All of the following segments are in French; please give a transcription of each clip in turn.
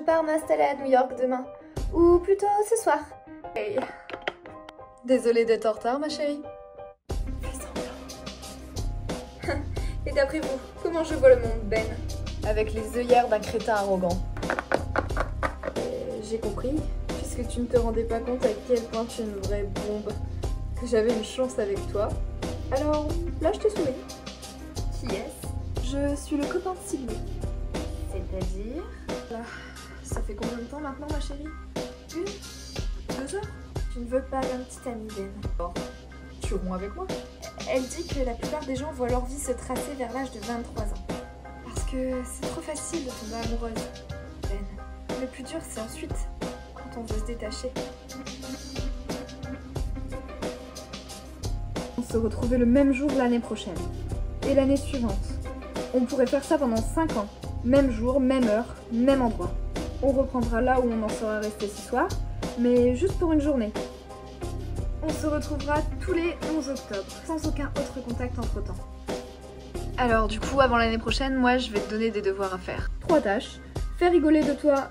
pars m'installer à New York demain. Ou plutôt ce soir. Hey. Désolée d'être en retard, ma chérie. Fais semblant. Et d'après vous, comment je vois le monde, Ben? Avec les œillères d'un crétin arrogant. J'ai compris, puisque tu ne te rendais pas compte à quel point tu es une vraie bombe. Que j'avais une chance avec toi. Alors, là je te souris. Qui est-ce? Je suis le copain de Sydney. C'est-à-dire? Là, ça fait combien de temps maintenant, ma chérie? 2 heures? Tu ne veux pas d'un petit ami, Ben? Bon, tu romps avec moi? Elle dit que la plupart des gens voient leur vie se tracer vers l'âge de 23 ans. Parce que c'est trop facile de tomber amoureuse, Ben. Le plus dur, c'est ensuite, quand on veut se détacher. On se retrouvait le même jour l'année prochaine. Et l'année suivante. On pourrait faire ça pendant 5 ans. Même jour, même heure, même endroit. On reprendra là où on en sera resté ce soir, mais juste pour une journée. On se retrouvera tous les 11 octobre, sans aucun autre contact entre-temps. Alors du coup, avant l'année prochaine, moi je vais te donner des devoirs à faire. 3 tâches. Faire rigoler de toi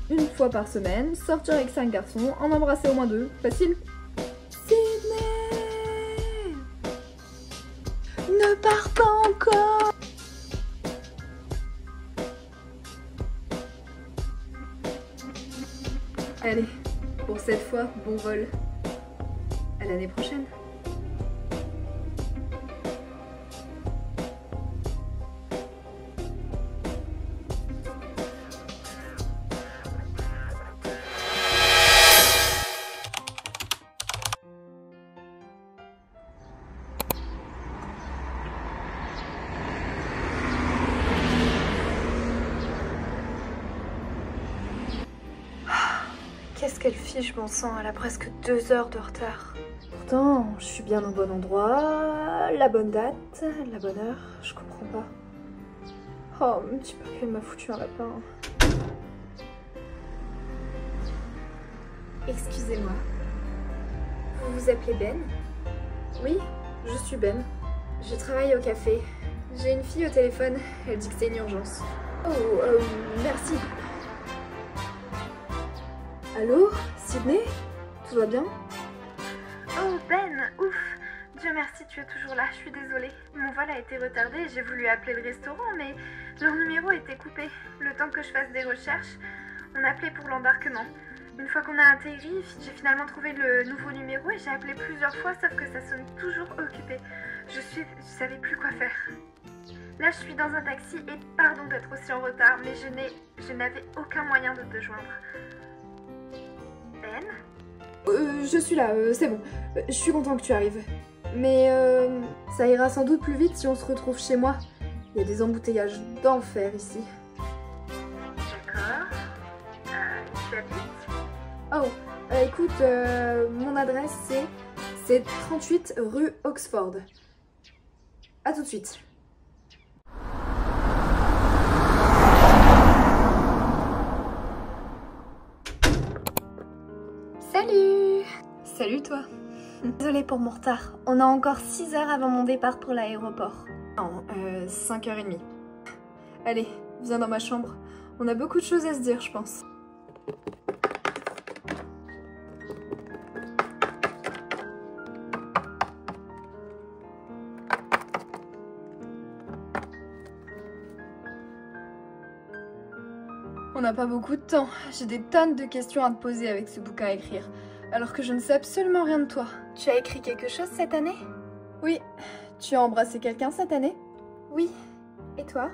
une fois par semaine, sortir avec 5 garçons, en embrasser au moins 2. Facile. Sydney! Ne pars pas encore! Allez, pour cette fois, bon vol. À l'année prochaine. Qu'est-ce qu'elle fiche mon sang, elle a presque 2 heures de retard. Pourtant, je suis bien au bon endroit, la bonne date, la bonne heure, je comprends pas. Oh, un petit peu qu'elle m'a foutu un lapin. Excusez-moi. Vous vous appelez Ben? Oui, je suis Ben. Je travaille au café. J'ai une fille au téléphone, elle dit que c'est une urgence. Oh, merci. Allô, Sydney? Tout va bien? Oh Ben, ouf! Dieu merci, tu es toujours là, je suis désolée. Mon vol a été retardé et j'ai voulu appeler le restaurant, mais leur numéro était coupé. Le temps que je fasse des recherches, on appelait pour l'embarquement. Une fois qu'on a atterri, j'ai finalement trouvé le nouveau numéro et j'ai appelé plusieurs fois, sauf que ça sonne toujours occupé. Je savais plus quoi faire. Là, je suis dans un taxi et pardon d'être aussi en retard, mais je n'avais aucun moyen de te joindre. Ben? Je suis là, c'est bon. Je suis content que tu arrives. Mais ça ira sans doute plus vite si on se retrouve chez moi. Il y a des embouteillages d'enfer ici. D'accord. Tu habites? Oh, écoute, mon adresse c'est 38 rue Oxford. À tout de suite. Salut! Salut toi. Désolée pour mon retard. On a encore 6 heures avant mon départ pour l'aéroport. Non, 5h30. Allez, viens dans ma chambre. On a beaucoup de choses à se dire, je pense. On n'a pas beaucoup de temps. J'ai des tonnes de questions à te poser avec ce bouquin à écrire, alors que je ne sais absolument rien de toi. Tu as écrit quelque chose cette année? Oui. Tu as embrassé quelqu'un cette année? Oui. Et toi?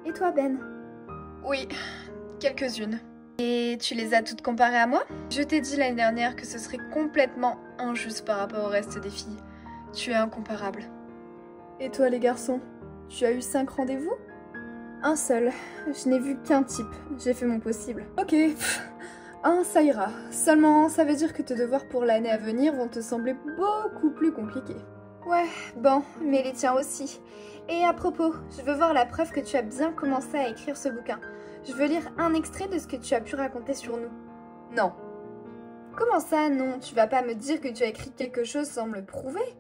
Et toi, Ben? Oui, quelques-unes. Et tu les as toutes comparées à moi? Je t'ai dit l'année dernière que ce serait complètement injuste par rapport au reste des filles. Tu es incomparable. Et toi, les garçons? Tu as eu 5 rendez-vous? Un seul. Je n'ai vu qu'un type. J'ai fait mon possible. Ok. Ça ira. Seulement, ça veut dire que tes devoirs pour l'année à venir vont te sembler beaucoup plus compliqués. Ouais, bon, mais les tiens aussi. Et à propos, je veux voir la preuve que tu as bien commencé à écrire ce bouquin. Je veux lire un extrait de ce que tu as pu raconter sur nous. Non. Comment ça, non? Tu vas pas me dire que tu as écrit quelque chose sans me le prouver?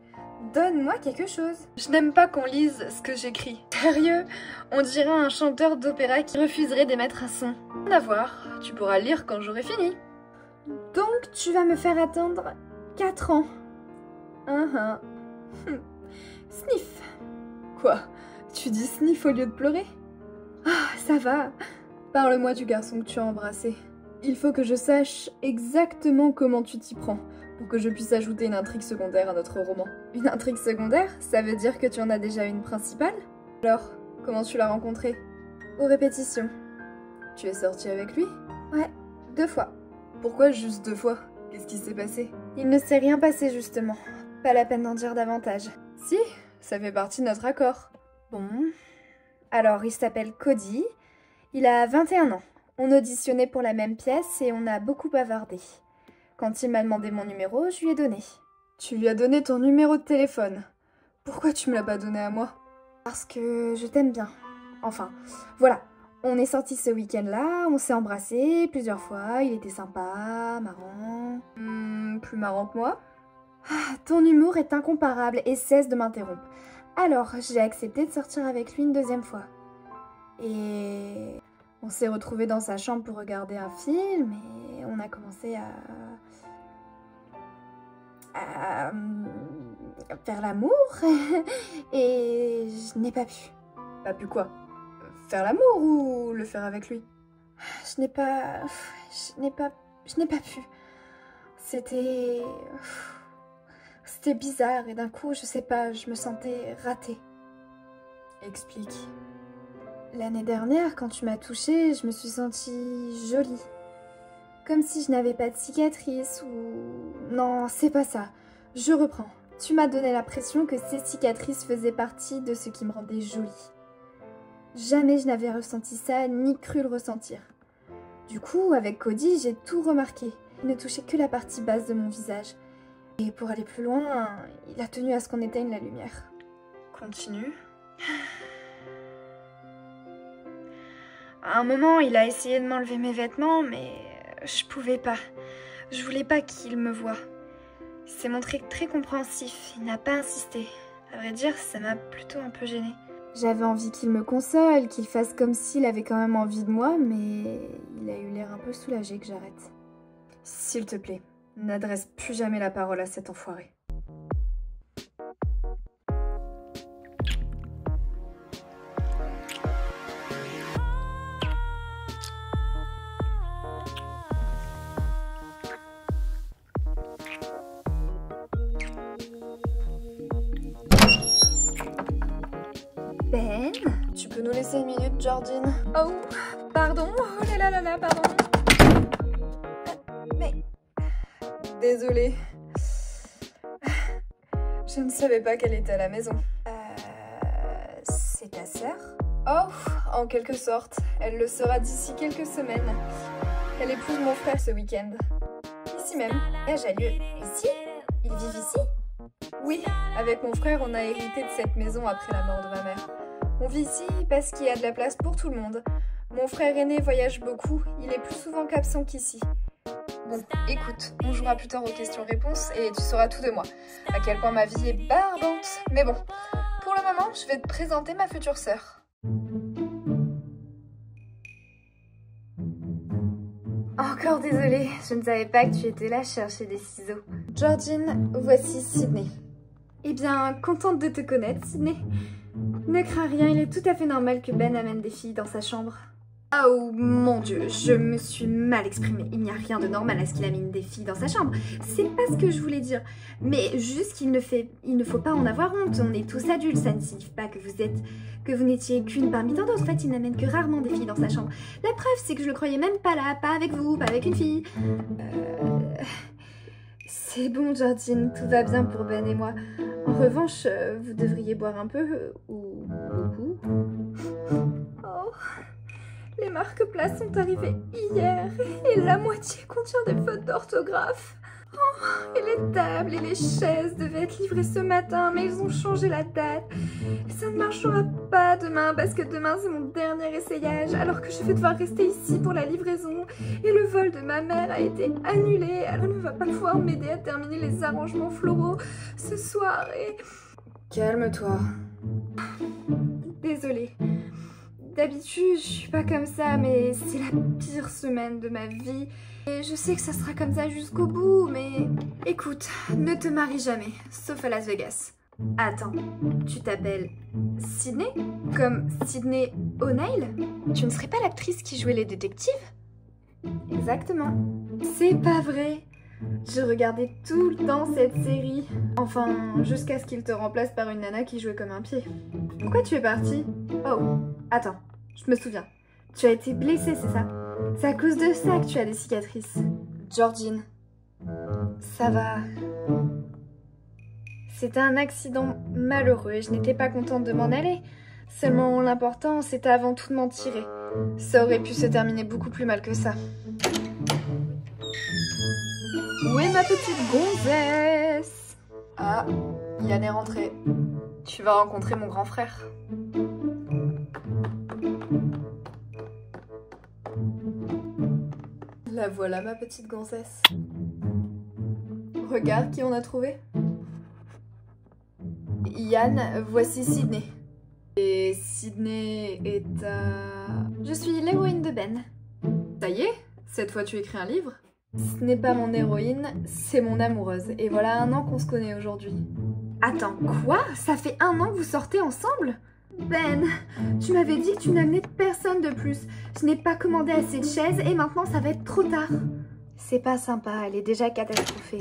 Donne-moi quelque chose. Je n'aime pas qu'on lise ce que j'écris. Sérieux, on dirait un chanteur d'opéra qui refuserait d'émettre un son. Rien à voir, tu pourras lire quand j'aurai fini. Donc tu vas me faire attendre 4 ans. Sniff. Quoi? Tu dis sniff au lieu de pleurer? Ah, ça va. Parle-moi du garçon que tu as embrassé. Il faut que je sache exactement comment tu t'y prends, pour que je puisse ajouter une intrigue secondaire à notre roman. Une intrigue secondaire? Ça veut dire que tu en as déjà une principale? Alors, comment tu l'as rencontré? Aux répétitions. Tu es sortie avec lui? Ouais, 2 fois. Pourquoi juste 2 fois? Qu'est-ce qui s'est passé? Il ne s'est rien passé justement. Pas la peine d'en dire davantage. Si, ça fait partie de notre accord. Bon. Alors, il s'appelle Cody. Il a 21 ans. On auditionnait pour la même pièce et on a beaucoup bavardé. Quand il m'a demandé mon numéro, je lui ai donné. Tu lui as donné ton numéro de téléphone. Pourquoi tu me l'as pas donné à moi? Parce que je t'aime bien. Enfin, voilà. On est sortis ce week-end-là, on s'est embrassés plusieurs fois, il était sympa, marrant... plus marrant que moi? Ton humour est incomparable et cesse de m'interrompre. Alors, j'ai accepté de sortir avec lui une 2e fois. Et... on s'est retrouvés dans sa chambre pour regarder un film et on a commencé à faire l'amour et je n'ai pas pu. Pas pu quoi? Faire l'amour ou le faire avec lui? Je n'ai pas pu. C'était bizarre et d'un coup, je sais pas, je me sentais ratée. Explique. L'année dernière, quand tu m'as touchée, je me suis sentie jolie. Comme si je n'avais pas de cicatrices ou... Non, c'est pas ça. Je reprends. Tu m'as donné l'impression que ces cicatrices faisaient partie de ce qui me rendait jolie. Jamais je n'avais ressenti ça, ni cru le ressentir. Du coup, avec Cody, j'ai tout remarqué. Il ne touchait que la partie basse de mon visage. Et pour aller plus loin, il a tenu à ce qu'on éteigne la lumière. Continue. À un moment, il a essayé de m'enlever mes vêtements, mais je pouvais pas. Je voulais pas qu'il me voie. Il s'est montré très compréhensif, il n'a pas insisté. À vrai dire, ça m'a plutôt un peu gênée. J'avais envie qu'il me console, qu'il fasse comme s'il avait quand même envie de moi, mais il a eu l'air un peu soulagé que j'arrête. S'il te plaît, n'adresse plus jamais la parole à cet enfoiré. Ben, tu peux nous laisser une minute, Jordine? Oh, pardon, oh là là, pardon. Mais... Désolée. Je ne savais pas qu'elle était à la maison. C'est ta sœur? Oh, en quelque sorte. Elle le sera d'ici quelques semaines. Elle épouse mon frère ce week-end. Ici même. Mariage a lieu ici? Ils vivent ici? Oui, avec mon frère, on a hérité de cette maison après la mort de ma mère. On vit ici parce qu'il y a de la place pour tout le monde. Mon frère aîné voyage beaucoup, il est plus souvent qu'absent qu'ici. Bon, écoute, on jouera plus tard aux questions-réponses et tu sauras tout de moi. À quel point ma vie est barbante. Mais bon, pour le moment, je vais te présenter ma future sœur. Encore désolée, je ne savais pas que tu étais là chercher des ciseaux. Jordine, voici Sydney. Eh bien, contente de te connaître, Sydney. Ne crains rien, il est tout à fait normal que Ben amène des filles dans sa chambre. Oh mon Dieu, je me suis mal exprimée. Il n'y a rien de normal à ce qu'il amène des filles dans sa chambre. C'est pas ce que je voulais dire. Mais juste qu'il ne faut pas en avoir honte. On est tous adultes, ça ne signifie pas que vous n'étiez qu'une parmi tant d'autres. En fait, il n'amène que rarement des filles dans sa chambre. La preuve, c'est que je le croyais même pas là, pas avec vous, pas avec une fille. C'est bon, Jordine, tout va bien pour Ben et moi. En revanche, vous devriez boire un peu, ou beaucoup. Oh, les marque-places sont arrivées hier, et la moitié contient des fautes d'orthographe. Oh, et les Les tables et les chaises devaient être livrées ce matin, mais ils ont changé la date. Ça ne marchera pas demain parce que demain c'est mon dernier essayage, alors que je vais devoir rester ici pour la livraison. Et le vol de ma mère a été annulé, alors elle ne va pas pouvoir m'aider à terminer les arrangements floraux ce soir et... Calme-toi. Désolée. D'habitude, je suis pas comme ça, mais c'est la pire semaine de ma vie. Et je sais que ça sera comme ça jusqu'au bout, mais... Écoute, ne te marie jamais, sauf à Las Vegas. Attends, tu t'appelles Sydney? Comme Sydney O'Neill? Tu ne serais pas l'actrice qui jouait les détectives? Exactement. C'est pas vrai. Je regardais tout le temps cette série. Enfin, jusqu'à ce qu'il te remplace par une nana qui jouait comme un pied. Pourquoi tu es partie? Oh, attends, je me souviens. Tu as été blessée, c'est ça? C'est à cause de ça que tu as des cicatrices. Georgine, Ça va. C'était un accident malheureux et je n'étais pas contente de m'en aller. Seulement, l'important, c'était avant tout de m'en tirer. Ça aurait pu se terminer beaucoup plus mal que ça. Où est ma petite gonzesse? Ah, Yann est rentré. Tu vas rencontrer mon grand frère. La voilà, ma petite gonzesse. Regarde qui on a trouvé. Yann, voici Sydney. Et Sydney est à... je suis l'héroïne de Ben. Ça y est, cette fois tu écris un livre? Ce n'est pas mon héroïne, c'est mon amoureuse. Et voilà 1 an qu'on se connaît aujourd'hui. Attends, quoi? Ça fait 1 an que vous sortez ensemble? Ben, tu m'avais dit que tu n'amenais personne de plus. Je n'ai pas commandé assez de chaises et maintenant ça va être trop tard. C'est pas sympa, elle est déjà catastrophée.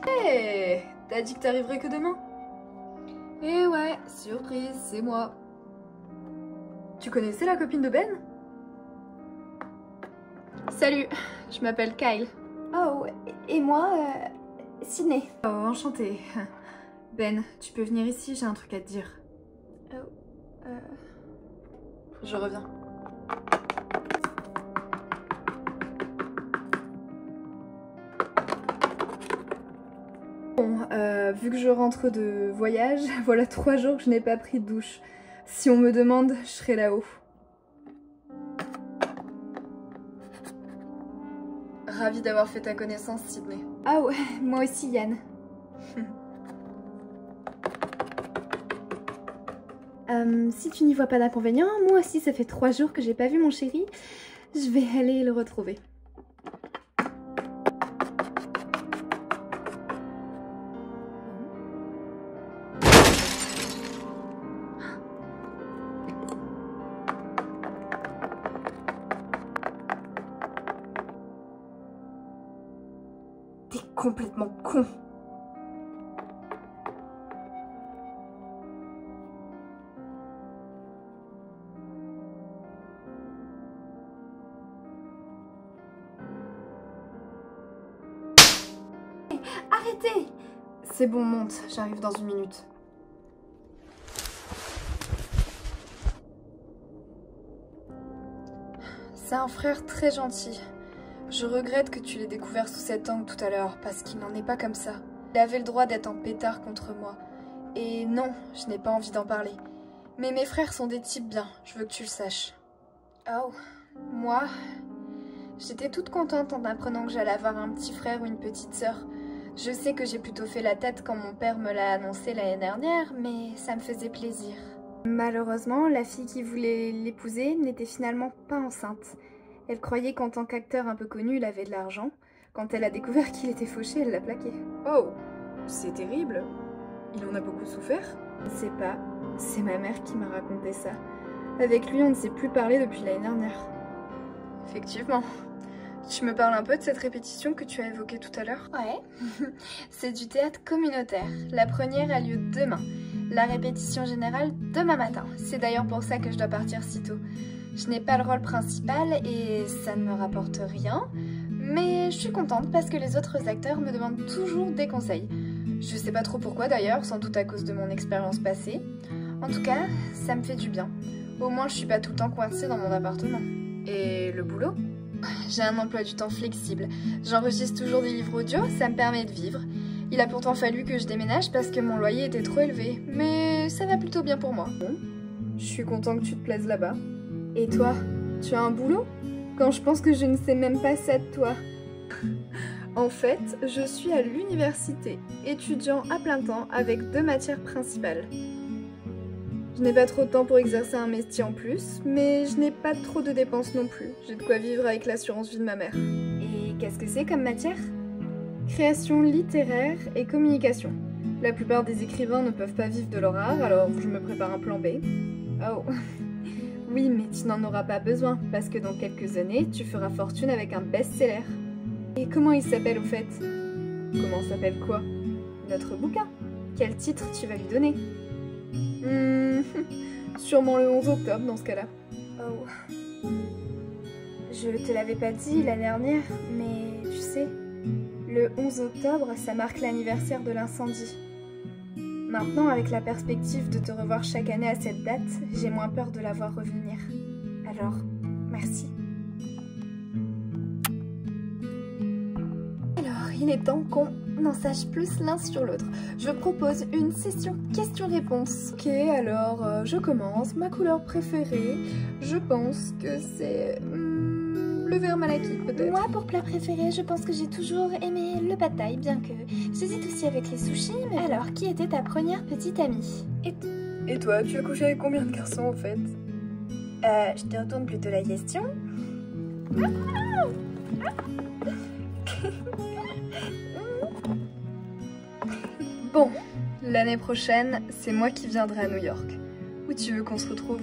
Hé, t'as dit que t'arriverais que demain? Eh ouais, surprise, c'est moi. Tu connaissais la copine de Ben? Salut, je m'appelle Kyle. Oh, et moi, Sydney. Oh, enchantée. Ben, tu peux venir ici, j'ai un truc à te dire. Je reviens. Bon, vu que je rentre de voyage, voilà 3 jours que je n'ai pas pris de douche. Si on me demande, je serai là-haut. Ravie d'avoir fait ta connaissance, Sydney. Ah ouais, moi aussi Yann. Si tu n'y vois pas d'inconvénient, moi aussi ça fait 3 jours que j'ai pas vu mon chéri. Je vais aller le retrouver. T'es complètement con. Arrêtez! C'est bon, monte, j'arrive dans 1 minute. C'est un frère très gentil. Je regrette que tu l'aies découvert sous cet angle tout à l'heure, parce qu'il n'en est pas comme ça. Il avait le droit d'être en pétard contre moi. Et non, je n'ai pas envie d'en parler. Mais mes frères sont des types bien, je veux que tu le saches. Oh, moi, j'étais toute contente en apprenant que j'allais avoir un petit frère ou une petite sœur. Je sais que j'ai plutôt fait la tête quand mon père me l'a annoncé l'année dernière, mais ça me faisait plaisir. Malheureusement, la fille qui voulait l'épouser n'était finalement pas enceinte. Elle croyait qu'en tant qu'acteur un peu connu, il avait de l'argent. Quand elle a découvert qu'il était fauché, elle l'a plaqué. Oh, c'est terrible. Il en a beaucoup souffert? Je ne sais pas. C'est ma mère qui m'a raconté ça. Avec lui, on ne s'est plus parlé depuis l'année dernière. Effectivement. Tu me parles un peu de cette répétition que tu as évoquée tout à l'heure? Ouais. C'est du théâtre communautaire. La première a lieu demain. La répétition générale demain matin. C'est d'ailleurs pour ça que je dois partir si tôt. Je n'ai pas le rôle principal et ça ne me rapporte rien. Mais je suis contente parce que les autres acteurs me demandent toujours des conseils. Je sais pas trop pourquoi d'ailleurs, sans doute à cause de mon expérience passée. En tout cas, ça me fait du bien. Au moins je suis pas tout le temps coincée dans mon appartement. Et le boulot? J'ai un emploi du temps flexible. J'enregistre toujours des livres audio, ça me permet de vivre. Il a pourtant fallu que je déménage parce que mon loyer était trop élevé. Mais ça va plutôt bien pour moi. Je suis content que tu te plaises là-bas. Et toi, tu as un boulot? Quand je pense que je ne sais même pas ça de toi. En fait, je suis à l'université, étudiant à plein temps avec 2 matières principales. Je n'ai pas trop de temps pour exercer un métier en plus, mais je n'ai pas trop de dépenses non plus. J'ai de quoi vivre avec l'assurance vie de ma mère. Et qu'est-ce que c'est comme matière? Création littéraire et communication. La plupart des écrivains ne peuvent pas vivre de leur art, alors je me prépare un plan B. Oh. Oui, mais tu n'en auras pas besoin, parce que dans quelques années, tu feras fortune avec un best-seller. Et comment il s'appelle au fait? Comment s'appelle quoi? Notre bouquin. Quel titre tu vas lui donner? Sûrement le 11 octobre dans ce cas-là. Oh. Je te l'avais pas dit la dernière, mais tu sais, le 11 octobre, ça marque l'anniversaire de l'incendie. Maintenant, avec la perspective de te revoir chaque année à cette date, j'ai moins peur de la voir revenir. Alors, merci. Alors, il est temps qu'on en sache plus l'un sur l'autre. Je propose une session questions-réponses. Ok, alors je commence. Ma couleur préférée, je pense que c'est le vert malachite peut-être. Moi, pour plat préféré, je pense que j'ai toujours aimé le pad thai, bien que j'hésite aussi avec les sushis. Mais alors, qui était ta première petite amie? Et toi, tu as couché avec combien de garçons en fait? Je te retourne plutôt la question. Bon, l'année prochaine, c'est moi qui viendrai à New York. Où tu veux qu'on se retrouve?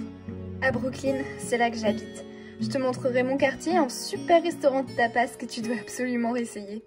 À Brooklyn, c'est là que j'habite. Je te montrerai mon quartier, un super restaurant de tapas que tu dois absolument essayer.